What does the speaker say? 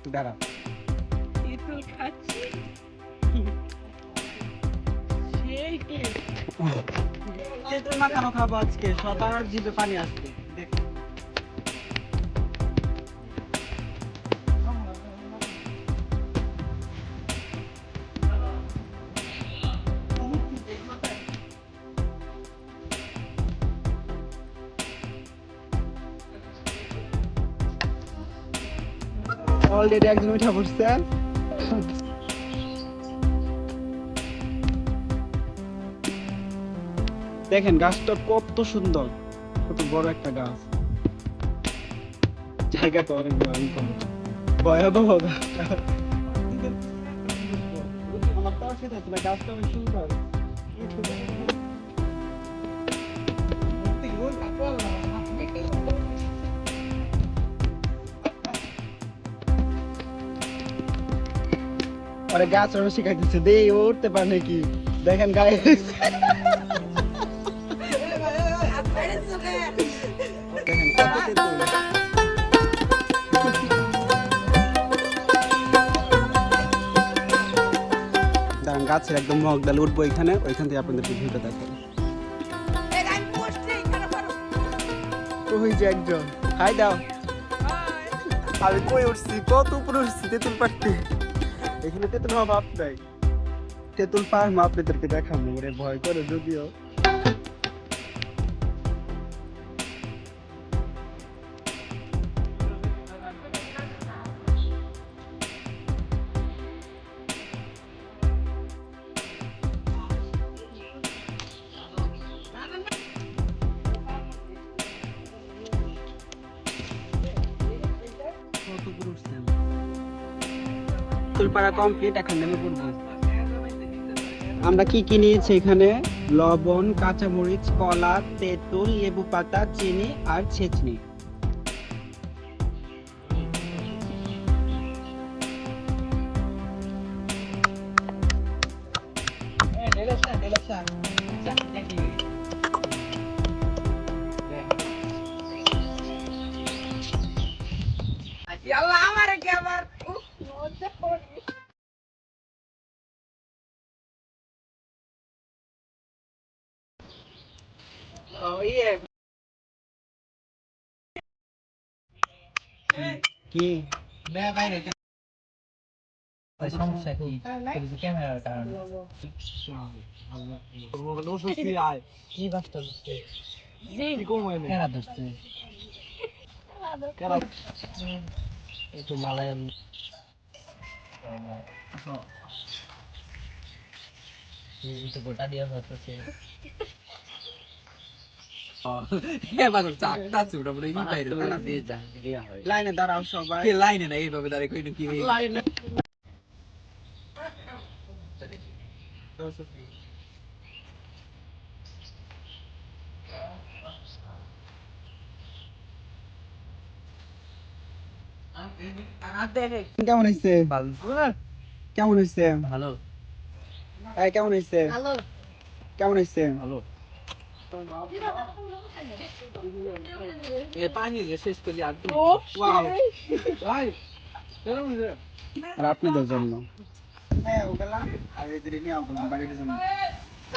দাঁড়া তেঁতুল খাচ্ছি সেই কি তেঁতুল মাখানো খাবো আজকে সবার জিভে পানি আসবে দেখ অলরেডি একজন উঠা পড়ছে দেখেন গাছটা কত সুন্দর কত বড় একটা গাছ জায়গাটা অনেক ভয়াবহ গাছটা আমার তো আসে না গাছটা অনেক সুন্দর আরে গাছ ওরা শিখাইতেছে দে ও উঠতে পারে নাকি দেখেন গায়ে দেখেন কত তেঁতুল দাঁড়ান গাছের একদম মগ ডাল উঠবো এখানে ওইখান থেকে আপনাদেরকে ভিউটা দেখেন ওই যে একজন হাই দাও আমি কই উঠছি কত উপরে উঠছি তেঁতুল পাড়তে এখানে তেঁতুল হওয়া ভাব নাই তেঁতুল পার মা আপনাদেরকে দেখাবো ওরে ভয় করে যদিও তুলপাড়া কমপ্লিট এখন নেমে পড়বো আমরা কি কি নিয়েছি এখানে লবণ কাঁচামরিচ কলা তেঁতুল লেবু পাতা চিনি আর ছেঁচনি কি সমস্যা কি ক্যামেরার কারণে কি বাস্তব কি করবো কেনা দোস্ত একটু মালায়াম গোটা দিয়ে হচ্ছে লাইনে দাঁড়াও সবাই লাইনে না এইভাবে দাঁড়িয়ে কই কি কেমন হয়েছে কেমন হয়েছে ভালো এই কেমন হয়েছে কেমন হয়েছে ভালো পানি শেষ করলি আর আর আপনাদের জন্য হ্যাঁ ওগুলা আর এদের নিয়ে বাড়ির জন্য